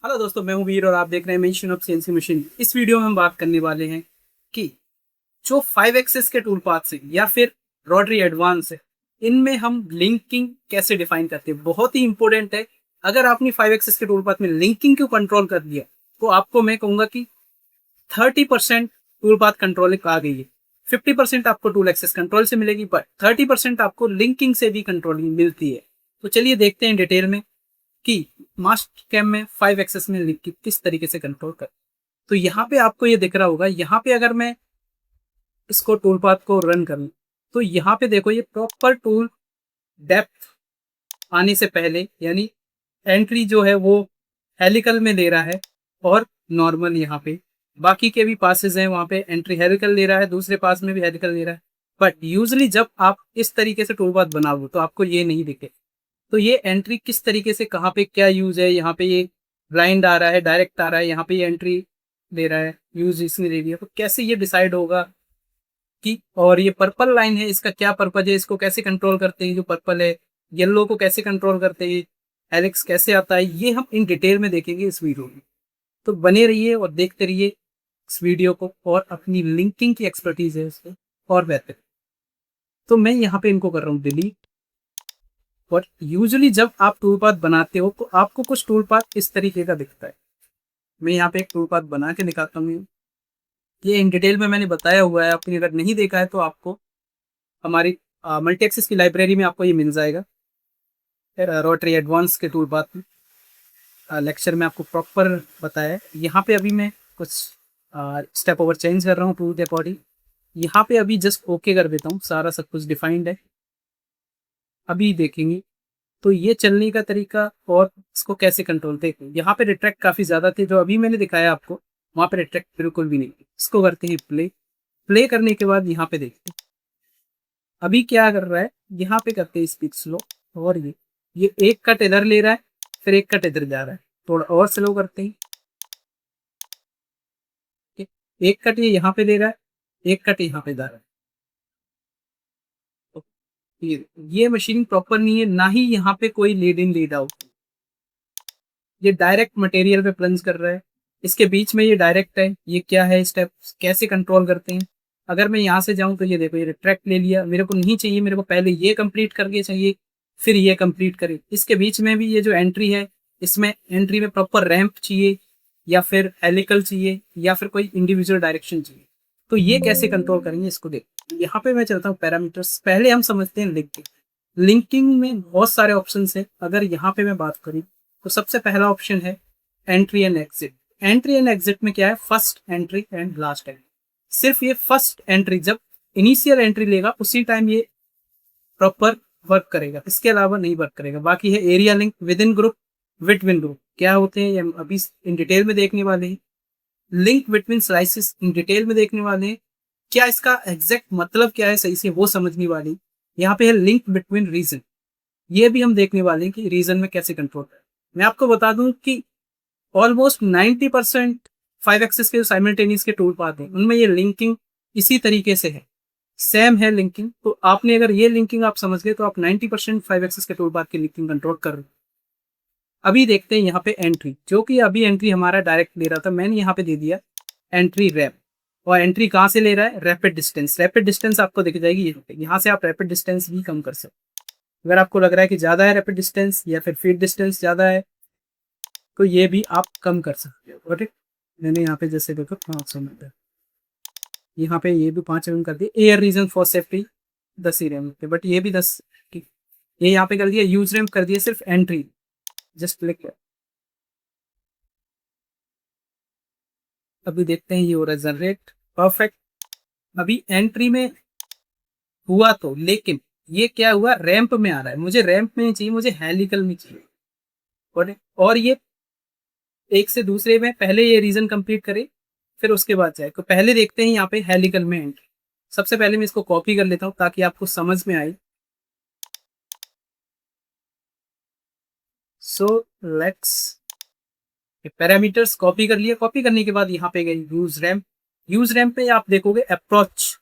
Hello दोस्तों, मैं हूं वीर और आप देख रहे हैं मेंशन ऑफ सीएनसी मशीन। इस वीडियो में हम बात करने वाले हैं कि जो 5 एक्सेस के टूल पाथ है या फिर रोटरी एडवांस है, इनमें हम लिंकिंग कैसे डिफाइन करते हैं। बहुत ही इंपॉर्टेंट है। अगर आपने 5 एक्सेस के टूल पाथ में लिंकिंग को कंट्रोल कर दिया तो आपको मैं कहूंगा कि 30% टूल पाथ कंट्रोलिंग आ गई है। 50% आपको टूल एक्सेस कंट्रोल से मिलेगी, बट 30% आपको लिंकिंग से भी कंट्रोलिंग मिलती है। तो चलिए देखते हैं डिटेल में कि मास्टर कैम में 5 एक्सेस में लिंक किस तरीके से कंट्रोल कर। तो यहाँ पे आपको ये दिख रहा होगा, यहाँ पे अगर मैं इसको टूल पाथ को रन करूँ तो यहाँ पे देखो ये प्रॉपर टूल डेप्थ आने से पहले यानी एंट्री जो है वो हेलिकल में ले रहा है और नॉर्मल यहाँ पे बाकी के भी पासेस हैं, वहाँ पे एंट्री हेलिकल ले रहा है, दूसरे पास में भी हेलिकल ले रहा है। बट यूजली जब आप इस तरीके से टूल पाथ बनाओ तो आपको ये नहीं दिखे। तो ये एंट्री किस तरीके से, कहाँ पे क्या यूज है, यहाँ पे ये ब्लाइंड आ रहा है, डायरेक्ट आ रहा है, यहाँ पे ये एंट्री दे रहा है, यूज इसने दे दिया, तो कैसे ये डिसाइड होगा कि। और ये पर्पल लाइन है, इसका क्या पर्पज है, इसको कैसे कंट्रोल करते हैं जो पर्पल है। येलो को कैसे कंट्रोल करते हैं, हेलिक्स कैसे आता है, ये हम इन डिटेल में देखेंगे इस वीडियो में। तो बने रहिए और देखते रहिए इस वीडियो को, और अपनी लिंकिंग की एक्सपर्टीज है इसको और बेहतर। तो मैं यहाँ पे इनको कर रहा हूँ डिलीट। और यूजुअली जब आप टूल पाथ बनाते हो तो आपको कुछ टूल पाथ इस तरीके का दिखता है। मैं यहाँ पे एक टूल पाथ बना के दिखाता हूँ। ये इन डिटेल में मैंने बताया हुआ है, आपने अगर नहीं देखा है तो आपको हमारी मल्टी एक्सेस की लाइब्रेरी में आपको ये मिल जाएगा। फिर रोटरी एडवांस के टूल पाथ में लेक्चर में आपको प्रॉपर बताया है। यहाँ पे अभी मैं कुछ स्टेप ओवर चेंज कर रहा हूँ टूल के अकॉर्डिंग। यहाँ पे अभी जस्ट ओके कर देता हूँ, सारा सब कुछ डिफाइंड है। अभी देखेंगे तो ये चलने का तरीका और इसको कैसे कंट्रोल थे। यहाँ पे रिट्रैक्ट काफ़ी ज़्यादा थे, जो अभी मैंने दिखाया आपको वहाँ पे रिट्रैक्ट बिल्कुल भी नहीं। इसको करते हैं प्ले। प्ले करने के बाद यहाँ पे देखते हैं अभी क्या कर रहा है। यहाँ पे करते हैं स्पीड स्लो, और ये एक कट इधर ले रहा है, फिर एक कट इधर जा रहा है। थोड़ा और स्लो करते हैं। ठीक है? एक कट ये यहाँ पे ले रहा है, एक कट यहाँ पे जा रहा है। तो ये मशीन प्रॉपर नहीं है, ना ही यहाँ पे कोई लीड इन लीड आउट। ये डायरेक्ट मटेरियल पे प्लंज कर रहा है, इसके बीच में ये डायरेक्ट है। ये क्या है, स्टेप कैसे कंट्रोल करते हैं। अगर मैं यहाँ से जाऊँ तो ये देखो, ये रिट्रैक्ट ले लिया, मेरे को नहीं चाहिए, मेरे को पहले ये कंप्लीट करके चाहिए, फिर ये कंप्लीट करे। इसके बीच में भी ये जो एंट्री है, इसमें एंट्री में प्रॉपर रैंप चाहिए, या फिर हेलिकल चाहिए, या फिर कोई इंडिविजुअल डायरेक्शन चाहिए। तो ये कैसे कंट्रोल करेंगे इसको देख। यहाँ पे मैं चलता हूँ पैरामीटर्स। पहले हम समझते हैं लिंकिंग। लिंकिंग में बहुत सारे ऑप्शन है। अगर यहाँ पे मैं बात करूँ तो सबसे पहला ऑप्शन है entry and exit. Entry and exit में क्या है, first entry and last entry. सिर्फ ये फर्स्ट एंट्री जब इनिशियल एंट्री लेगा उसी टाइम ये प्रॉपर वर्क करेगा, इसके अलावा नहीं वर्क करेगा। बाकी है area link, with in group, between group क्या होते हैं ये हम अभी इन डिटेल में देखने वाले हैं। Link between slices in detail में देखने वाले हैं। क्या इसका एग्जैक्ट मतलब क्या है सही से वो समझने वाली। यहाँ पे है लिंक बिटवीन रीजन, ये भी हम देखने वाले हैं कि रीजन में कैसे कंट्रोल है। मैं आपको बता दूं कि ऑलमोस्ट 90% 5 एक्सेस के साइमल्टेनियस के टूल पाथ हैं, उनमें ये लिंकिंग इसी तरीके से है, सेम है लिंकिंग। तो आपने अगर ये लिंकिंग आप समझ गए तो आप 90% 5 एक्सेस के टूल पाथ की लिंकिंग कंट्रोल कर रहे हो। अभी देखते हैं यहाँ पे एंट्री, जो कि अभी एंट्री हमारा डायरेक्ट ले रहा था, मैंने यहाँ पे दे दिया एंट्री रैप। और एंट्री कहाँ से ले रहा है, रैपिड डिस्टेंस। रैपिड डिस्टेंस आपको दिख जाएगी, यहाँ से आप रैपिड डिस्टेंस भी कम कर सकते। अगर आपको लग रहा है कि ज़्यादा है रैपिड डिस्टेंस या फिर फीड डिस्टेंस ज़्यादा है तो ये भी आप कम कर सकते हो। ठीक, मैंने यहाँ पे जैसे देखो 500 मीटर, यहाँ पे ये भी 5 mm कर दिया। एयर रीजन फॉर सेफ्टी 10 ही रैम, बट ये भी 10। ठीक, ये यहाँ पे कर दिया। यूज रैम कर दिया सिर्फ एंट्री, जस्ट क्लिक। अभी देखते हैं ये हो रहा है जनरेट, परफेक्ट। अभी एंट्री में हुआ तो, लेकिन ये क्या हुआ, रैंप में आ रहा है। मुझे रैंप में नहीं चाहिए, मुझे हेलिकल में चाहिए। और ये एक से दूसरे में पहले ये रीजन कंप्लीट करे फिर उसके बाद जाए। तो पहले देखते हैं यहाँ पे हेलिकल में एंट्री। सबसे पहले मैं इसको कॉपी कर लेता हूँ ताकि आपको समझ में आए। सो लेट्स, पैरामीटर्स कॉपी कर लिया। कॉपी करने के बाद यहाँ पे गए यूज रैम। यूज रैम पे आप देखोगे अप्रोच,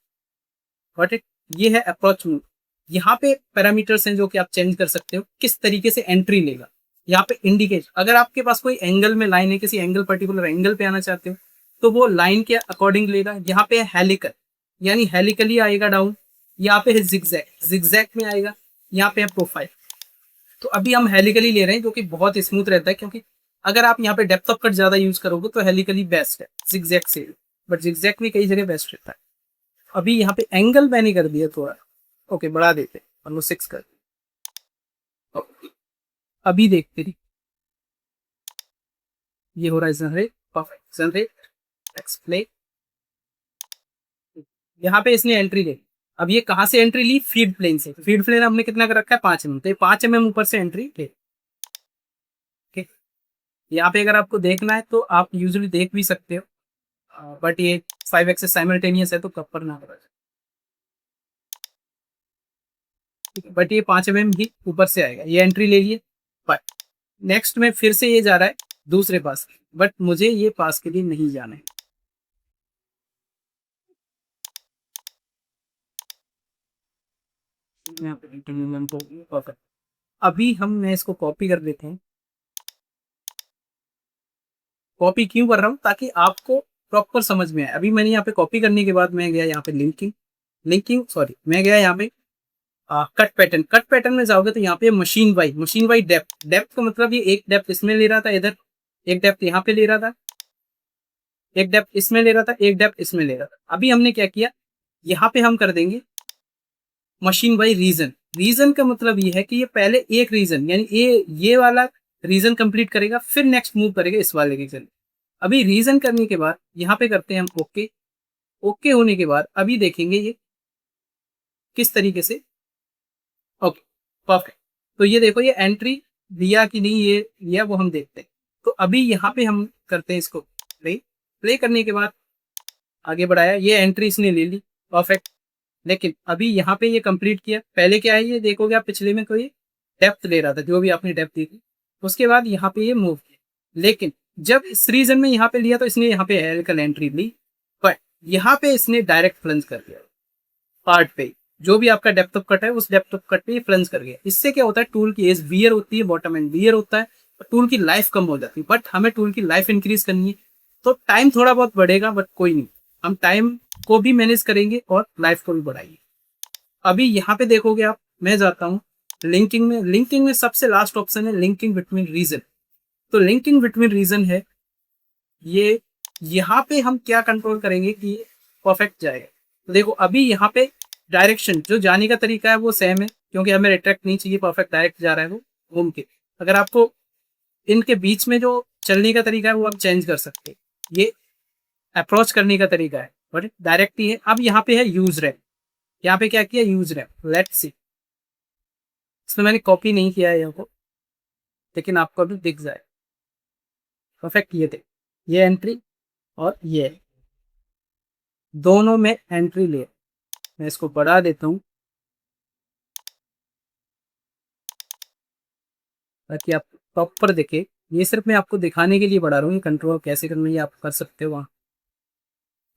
गॉट इट, ये है अप्रोच मोड। यहाँ पे पैरामीटर्स हैं जो कि आप चेंज कर सकते हो किस तरीके से एंट्री लेगा। यहाँ पे इंडिकेट, अगर आपके पास कोई एंगल में लाइन है, किसी एंगल पर्टिकुलर एंगल पे आना चाहते हो तो वो लाइन के अकॉर्डिंग लेगा। यहाँ पे है हेलिकल, यानी हेलिकली आएगा डाउन। यहाँ पे है जिगजैग, जिगजैग में आएगा। यहाँ पे है प्रोफाइल। तो अभी हम हेलिकली ले रहे हैं जो कि बहुत स्मूथ रहता है, क्योंकि अगर आप यहाँ पे डेप्थ ऑफ कट ज्यादा यूज करोगे तो हेलिकली बेस्ट है जिगजैग से, बट जिगजैग भी कई जगह बेस्ट रहता है। अभी यहाँ पे एंगल मैंने कर दिया थोड़ा, ओके बढ़ा देते 106 कर। अभी देखते रही, ये हो रहा है जनरेट, परफेक्ट जनरेट एक्सप्ले। यहाँ पे इसने एंट्री ले, अब ये कहाँ से एंट्री ली, फीड प्लेन से। फीड प्लेन हमने कितना कर रखा है 5 mm, तो ये 5 mm ऊपर से एंट्री ले। ओके, यहाँ पे अगर आपको देखना है तो आप यूजुअली देख भी सकते हो, बट ये 5 एक्सेस साइमल्टेनियस है तो कपर ना हो, बट ये 5 mm ही ऊपर से आएगा। ये एंट्री ले लिए, बट नेक्स्ट में फिर से ये जा रहा है दूसरे पास, बट मुझे ये पास के लिए नहीं जाना है। यहाँ पे अभी हम मैं इसको कॉपी कर लेते हैं। कॉपी क्यों कर रहा हूँ, ताकि आपको प्रॉपर समझ में आए। अभी मैंने यहाँ पे कॉपी करने के बाद मैं गया यहाँ पे लिंकिंग सॉरी, मैं गया यहाँ पे कट पैटर्न। कट पैटर्न में जाओगे तो यहाँ पे मशीन वाई डेप्थ का मतलब ये एक डेप्थ इसमें ले रहा था, इधर एक डेप्थ यहाँ पे ले रहा था, एक डेप्थ इसमें ले रहा था, एक डेप्थ इसमें ले रहा था। अभी हमने क्या किया, यहाँ पे हम कर देंगे मशीन बाई रीजन। रीजन का मतलब ये है कि ये पहले एक रीजन यानी ये वाला रीजन कंप्लीट करेगा, फिर नेक्स्ट मूव करेगा इस वाले रीजन। अभी रीजन करने के बाद यहाँ पे करते हैं हम ओके। ओके होने के बाद अभी देखेंगे ये किस तरीके से, ओके परफेक्ट। तो ये देखो ये एंट्री दिया कि नहीं, ये लिया वो हम देखते हैं। तो अभी यहाँ पे हम करते हैं इसको प्ले करने के बाद आगे बढ़ाया, ये एंट्री इसने ले ली परफेक्ट। लेकिन अभी यहाँ पे ये कंप्लीट किया, पहले क्या है ये देखोगे आप, पिछले में कोई डेप्थ ले रहा था, जो भी आपने डेप्थ दी थी, उसके बाद यहाँ पे ये मूव किया। लेकिन जब इस रीजन में यहाँ पे लिया तो इसने यहाँ पे हेलिकल एंट्री ली, बट यहाँ पे इसने डायरेक्ट फ्लंज कर दिया पार्ट पे। जो भी आपका डेप्थ ऑफ कट है उस डेप्थ ऑफ कट पे फ्लंज कर गया। इससे क्या होता है, टूल की एज वियर होती है, बॉटम एंड वियर होता है, टूल की लाइफ कम हो जाती है। बट हमें टूल की लाइफ इंक्रीज करनी है तो टाइम थोड़ा बहुत बढ़ेगा, बट कोई नहीं, हम टाइम को भी मैनेज करेंगे और लाइफ को भी बढ़ाएंगे। अभी यहाँ पे देखोगे आप, मैं जाता हूँ लिंकिंग में सबसे लास्ट ऑप्शन है लिंकिंग बिटवीन रीजन। तो लिंकिंग बिटवीन रीजन है ये, यहाँ पे हम क्या कंट्रोल करेंगे कि परफेक्ट जाएगा। तो देखो अभी यहाँ पे डायरेक्शन जो जाने का तरीका है वो सेम है, क्योंकि हमें रिट्रैक्ट नहीं चाहिए, परफेक्ट डायरेक्ट जा रहा है वो घूम के। अगर आपको इनके बीच में जो चलने का तरीका है वो आप चेंज कर सकते हैं, ये अप्रोच करने का तरीका है, बट डायरेक्ट ही है। अब यहाँ पे है यूज रैप, यहाँ पे क्या किया यूज रैप, लेट्स सी। इसमें मैंने कॉपी नहीं किया है यहाँ को, लेकिन आपको अभी दिख जाए परफेक्ट। ये थे ये एंट्री और ये दोनों में एंट्री ले, मैं इसको बढ़ा देता हूँ ताकि आप प्रॉपर देखे। ये सिर्फ मैं आपको दिखाने के लिए बढ़ा रहा हूँ, ये कंट्रोल कैसे करना है ये आप कर सकते हो वहाँ,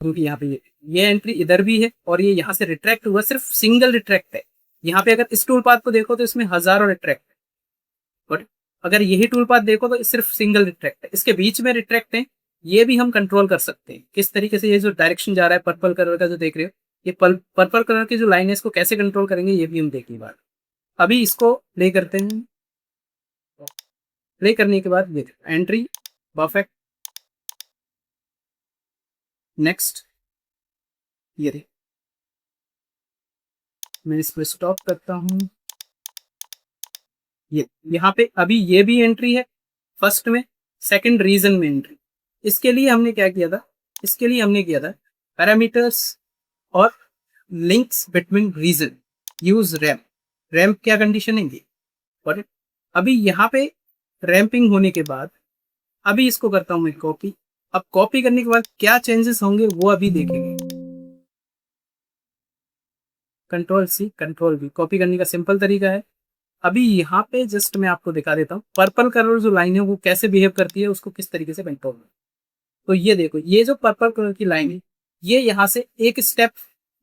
क्योंकि यहाँ पे ये एंट्री इधर भी है और ये यहाँ से रिट्रैक्ट हुआ, सिर्फ सिंगल रिट्रैक्ट है। यहाँ पे अगर इस टूल पाथ को देखो तो इसमें हजारों रिट्रैक्ट है, बट अगर यही टूल पाथ देखो तो सिर्फ सिंगल रिट्रैक्ट है। इसके बीच में रिट्रैक्ट है, ये भी हम कंट्रोल कर सकते हैं किस तरीके से। ये जो डायरेक्शन जा रहा है पर्पल कलर का जो देख रहे हो, ये पर्पल कलर की जो लाइन है इसको कैसे कंट्रोल करेंगे ये भी हम देखेंगे बात। अभी इसको प्ले करते हैं, प्ले करने के बाद देख एंट्री परफेक्ट, नेक्स्ट। ये देख मैं इस पर स्टॉप करता हूँ। ये यहाँ पे अभी ये भी एंट्री है फर्स्ट में, सेकंड रीजन में एंट्री। इसके लिए हमने क्या किया था, इसके लिए हमने किया था पैरामीटर्स और links between region, use ramp. Ramp क्या कंडीशन है ये, और अभी यहाँ पे रैम्पिंग होने के बाद अभी इसको करता हूँ मैं कॉपी। अब कॉपी करने के बाद क्या चेंजेस होंगे वो अभी देखेंगे। Control C control V, copy करने का सिंपल तरीका है। अभी यहाँ पे जस्ट मैं आपको दिखा देता हूँ पर्पल कलर जो लाइन है वो कैसे बिहेव करती है, उसको किस तरीके से कंट्रोल में। तो ये देखो ये जो पर्पल कलर की लाइन है ये यहाँ से एक स्टेप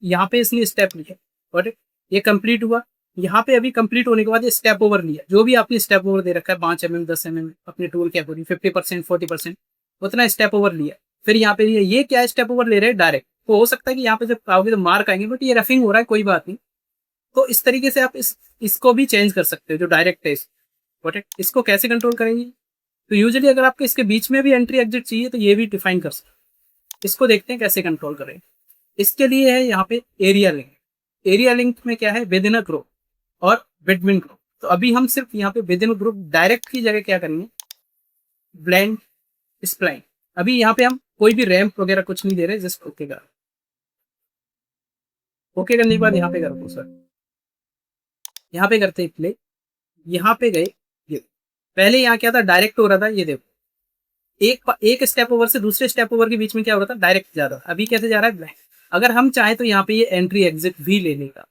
यहाँ पे इसलिए स्टेप लिया और ये कंप्लीट हुआ, यहाँ पे अभी कंप्लीट होने के बाद ये स्टेप ओवर लिया, जो भी आपने स्टेप ओवर दे रखा है 5 mm 10 mm अपने टूल के अकॉर्डिंग 50% 40% उतना स्टेप ओवर लिया। फिर यहाँ पे ये क्या स्टेप ओवर ले रहे हैं डायरेक्ट, तो हो सकता है कि यहाँ पे जब आओगे तो मार्क आएंगे, बट ये रफिंग हो रहा है कोई बात नहीं। तो इस तरीके से आप इसको भी चेंज कर सकते हो जो डायरेक्ट है। बट इसको कैसे कंट्रोल करेंगे, तो यूजुअली अगर आपको इसके बीच में भी एंट्री एग्जिट चाहिए तो ये भी डिफाइन कर सकते हैं। इसको देखते हैं कैसे कंट्रोल करें। इसके लिए है यहाँ पे एरिया लिंक। एरिया लिंक में क्या है, विद इन अ ग्रुप और बिटवीन ग्रुप। तो अभी हम सिर्फ यहाँ पे विद इन ग्रुप डायरेक्ट की जगह क्या करेंगे, ब्लेंड स्प्लाइन। अभी यहाँ पे हम कोई भी रैंप वगैरह कुछ नहीं दे रहे, जस्ट ओके कर, ओके करने के बाद यहाँ पे करो सर, यहाँ पे करते हैं प्ले। यहाँ पे गए, ये पहले यहाँ क्या था, डायरेक्ट हो रहा था, ये देखो एक स्टेप ओवर से दूसरे स्टेप ओवर के बीच में क्या हो रहा था, डायरेक्ट जा रहा था। अभी कैसे जा रहा है, ब्लैंक। अगर हम चाहें तो यहाँ पे ये एंट्री एग्जिट भी ले लेगा,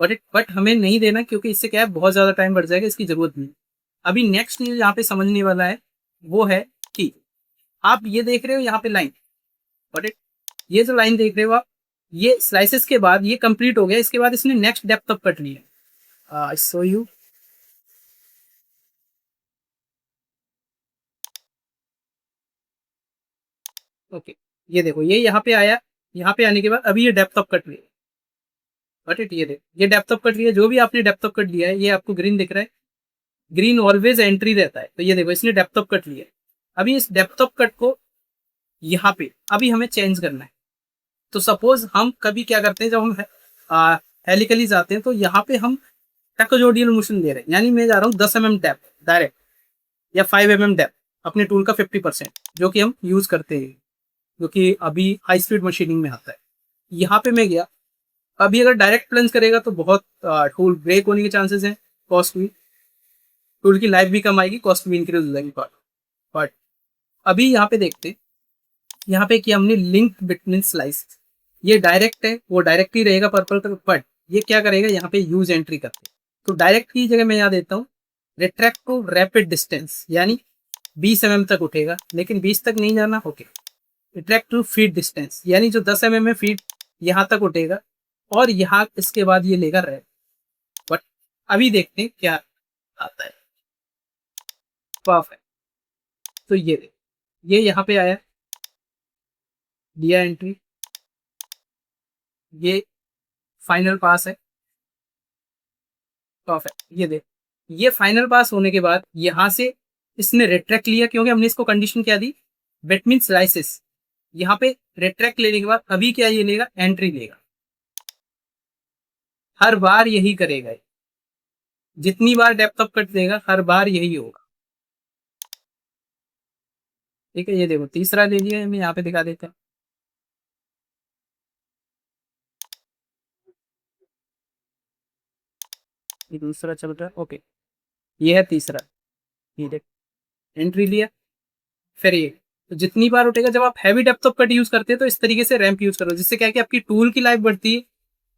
बट हमें नहीं देना, क्योंकि इससे क्या है बहुत ज्यादा टाइम बढ़ जाएगा, इसकी जरूरत नहीं। अभी नेक्स्ट न्यूज यहाँ पे समझने वाला है वो है कि आप ये देख रहे हो यहाँ पे लाइन, बट ये जो लाइन देख रहे हो आप, ये स्लाइसेस के बाद ये कंप्लीट हो गया, इसके बाद इसने नेक्स्ट डेप्थ तक कट लिया। सो यू ओके, ये देखो ये यहाँ पे आया, यहाँ पे आने के बाद अभी ये डेप्थ ऑफ कट लिया, बट ये देखो ये डेप्थ ऑफ कट लिया, जो भी आपने डेप्थ ऑफ कट लिया है, ये आपको ग्रीन दिख रहा है, ग्रीन ऑलवेज एंट्री रहता है। तो ये देखो इसने डेप्थ ऑफ कट लिया। अभी इस डेप्थ ऑफ कट को यहाँ पे अभी हमें चेंज करना है। तो सपोज हम कभी क्या करते हैं, जब हम हेलिकली जाते हैं तो यहाँ पे हम टैकोजोडियल मोशन दे रहे हैं, यानी मैं जा रहा हूँ 10 mm डेप्थ डायरेक्ट, या 5 mm डेप्थ अपने टूल का 50%, जो कि हम यूज करते हैं, जो कि अभी हाई स्पीड मशीनिंग में आता है। यहाँ पे मैं गया, अभी अगर डायरेक्ट प्लंज करेगा तो बहुत टूल ब्रेक होने के चांसेस हैं, कॉस्ट भी, टूल की लाइफ भी कम आएगी, कॉस्ट भी इंक्रीज हो जाएगी। बट अभी यहाँ पे देखते, यहाँ पे किया हमने लिंक बिटवीन स्लाइस, ये डायरेक्ट है, वो डायरेक्ट ही रहेगा पर्पल तक, बट ये क्या करेगा, यहाँ पे यूज एंट्री करते। तो डायरेक्ट की जगह मैं यहाँ देता हूँ रिट्रैक्ट टू रैपिड डिस्टेंस, यानी 20 mm तक उठेगा, लेकिन 20 तक नहीं जाना। Okay, retract to feed distance, यानी जो 10 mm में फीड यहाँ तक उठेगा, और यहाँ इसके बाद ये लेगा रैप। बट अभी देखते हैं क्या आता है। परफेक्ट, तो ये यहाँ पे आया, दिया एंट्री, ये फाइनल पास है। परफेक्ट, ये देख, ये फाइनल पास होने के बाद यहाँ से इसने रिट्रैक्ट लिया, क्योंकि हमने इसको कंडीशन क्या दी, बिटवीन स्लाइसेस। यहाँ पे रिट्रैक्ट लेने के बाद अभी क्या ये लेगा, एंट्री लेगा। हर बार यही करेगा, जितनी बार डेप्थ ऑफ कट देगा हर बार यही होगा। ठीक है, ये देखो तीसरा ले लिया, मैं यहाँ पे दिखा देता हूँ। ये दूसरा चल रहा है, ओके, ये है तीसरा, ये देख एंट्री लिया, फिर ये। तो जितनी बार उठेगा, जब आप heavy depth of cut use करते हैं तो इस तरीके से रैंप यूज करो, जिससे क्या है कि आपकी टूल की लाइफ बढ़ती है,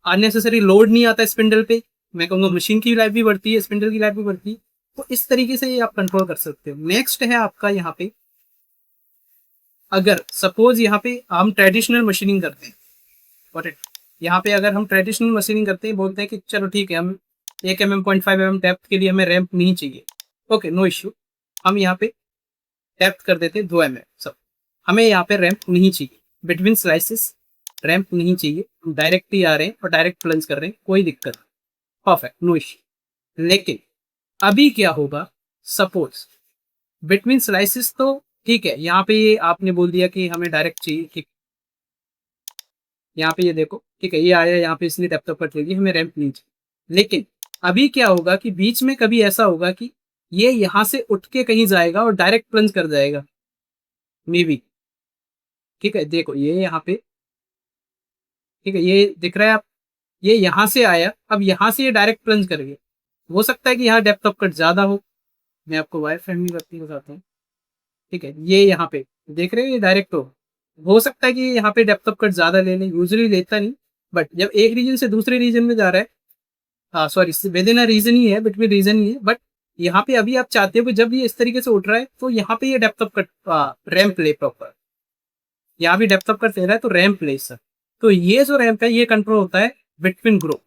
अननेसेसरी लोड नहीं आता स्पिंडल पे, मैं कहूँगा मशीन की लाइफ भी बढ़ती है, स्पिंडल की लाइफ भी बढ़ती है। तो इस तरीके से ये आप कंट्रोल कर सकते हो। नेक्स्ट है आपका यहाँ पे, अगर सपोज यहाँ पे हम ट्रेडिशनल मशीनिंग करते हैं, गॉट इट, यहाँ पे अगर हम ट्रेडिशनल मशीनिंग करते हैं, बोलते हैं कि चलो ठीक है, हम 1 mm 0.5 mm डेप्थ के लिए हमें रैंप नहीं चाहिए, ओके नो इश्यू, हम यहाँ पे डेप्थ कर देते हैं 2 mm। सब हमें यहाँ पे रैंप नहीं चाहिए, बिटवीन स्लाइसेस रैंप नहीं चाहिए, हम डायरेक्ट ही आ रहे हैं और डायरेक्ट प्लंज कर रहे हैं, कोई दिक्कत नहीं, परफेक्ट नो इश्यू। लेकिन अभी क्या होगा, सपोज बिटवीन स्लाइसेस तो ठीक है, यहाँ पे ये आपने बोल दिया कि हमें डायरेक्ट चाहिए, ठीक, यहाँ पे ये देखो ठीक है, ये आया यहाँ पे, इसलिए डेप्थ ऑफ कट लेगी, हमें रैंप नहीं चाहिए। लेकिन अभी क्या होगा कि बीच में कभी ऐसा होगा कि ये यहाँ से उठ के कहीं जाएगा और डायरेक्ट प्लंज कर जाएगा, मे बी, ठीक है, देखो ये यहाँ पे, ठीक है, ये दिख रहा है आप, ये यहाँ से आया, अब यहाँ से ये डायरेक्ट प्लंज कर गया। हो सकता है कि यहाँ डेप्थ ऑफ कट ज्यादा हो, मैं आपको वायर फ्रेम भी करती बताता हूँ, ठीक है, ये यहाँ पे देख रहे हो, ये डायरेक्ट हो सकता है कि यहाँ पे डेप्थ ऑफ कट ज्यादा ले ले, यूजुअली लेता नहीं, बट जब एक रीजन से दूसरे रीजन में जा रहा है, हाँ sorry, within a region ही है, बिटवीन रीजन ही है, बट यहाँ पे अभी आप चाहते हो कि जब ये इस तरीके से उठ रहा है तो यहाँ पे ये डेप्थ ऑफ कट रैंप ले प्रॉपर, यहाँ भी डेप्थ ऑफ कट ले रहा है तो रैंप ले सर। तो ये जो रैंप है ये कंट्रोल होता है बिटवीन ग्रुप,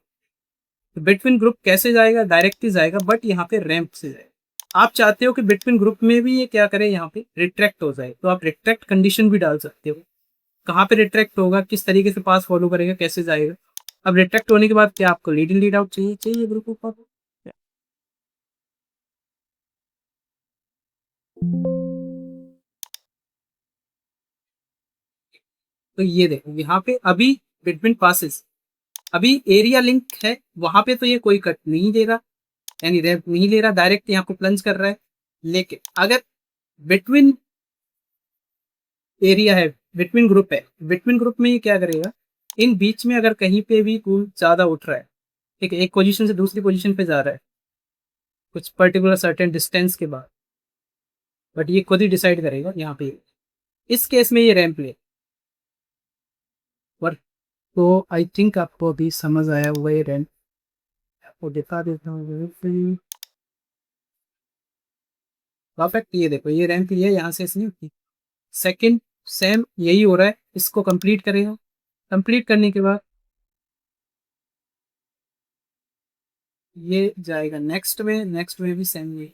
तो बिटवीन ग्रुप कैसे जाएगा, डायरेक्ट ही जाएगा, बट यहाँ पे रैंप से जाएगा। आप चाहते हो कि बिटवीन ग्रुप में भी ये क्या करे, यहाँ पे रिट्रैक्ट हो जाए, तो आप रिट्रैक्ट कंडीशन भी डाल सकते हो। कहाँ पे रिट्रैक्ट होगा, किस तरीके से पास फॉलो करेगा, कैसे जाएगा। अब रिट्रैक्ट होने के बाद क्या आपको लीड इन लीड आउट चाहिए ग्रुप ऊपर। तो ये देखो यहाँ पे अभी बिटवीन पासिस, अभी एरिया लिंक है, वहां पे तो ये कोई कट नहीं दे रहा, यानी रैंप नहीं ले रहा, डायरेक्ट यहाँ को प्लंज कर रहा है। लेकिन अगर बिटवीन एरिया है, बिटवीन ग्रुप है, बिटवीन ग्रुप में ये क्या करेगा, इन बीच में अगर कहीं पे भी कूल ज्यादा उठ रहा है, ठीक है, एक पोजीशन से दूसरी पोजीशन पे जा रहा है कुछ पर्टिकुलर सर्टेन डिस्टेंस के बाद, बट ये खुद ही डिसाइड करेगा यहाँ पे। इस केस में ये रैंप ले और, तो आई थिंक आपको अभी समझ आया हुआ ये रैंप, आपको दिखा देता हूँ। परफेक्ट, ये देखो ये रैंप ये यहाँ से इसने सेकंड सेम यही हो रहा है, इसको कंप्लीट करेगा। कंप्लीट करने के बाद ये जाएगा नेक्स्ट में, नेक्स्ट में भी सेम ये।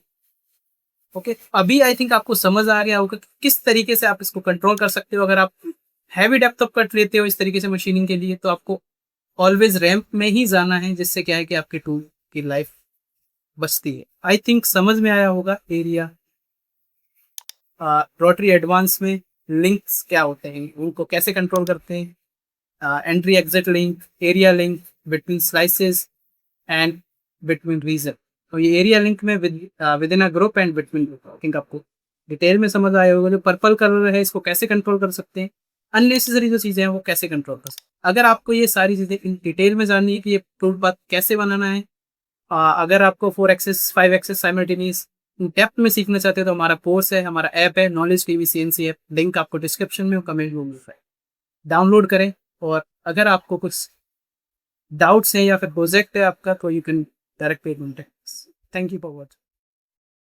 ओके, अभी आई थिंक आपको समझ आ गया होगा कि किस तरीके से आप इसको कंट्रोल कर सकते हो। अगर आप हैवी डेप्थ ऑफ कट लेते हो इस तरीके से मशीनिंग के लिए, तो आपको ऑलवेज रैंप में ही जाना है, जिससे क्या है कि आपके टूल की लाइफ बचती है। आई थिंक समझ में आया होगा एरिया रोटरी एडवांस में लिंक्स क्या होते हैं, उनको कैसे कंट्रोल करते हैं, entry exit link, area link, between slices and between region. तो ये एरिया लिंक में within a group and between group, I think आपको डिटेल में समझ आया होगा। जो पर्पल कलर है इसको कैसे कंट्रोल कर सकते हैं, अननेसेसरी जो चीज़ें हैं वो कैसे कंट्रोल कर सकते हैं। अगर आपको ये सारी चीज़ें इन डिटेल में जाननी है कि ये टूल पाथ कैसे बनाना है, अगर आपको 4 एक्सेस 5 एक्सेस साइमल्टेनियस डेप्थ में सीखना चाहते हो, तो हमारा कोर्स है, हमारा ऐप है knowledge TV CNC app, link आपको डिस्क्रिप्शन में और कमेंट में मिल रहा है, डाउनलोड करें। और अगर आपको कुछ डाउट्स हैं या फिर प्रोजेक्ट है आपका, तो you can directly contact. Thank you for watching.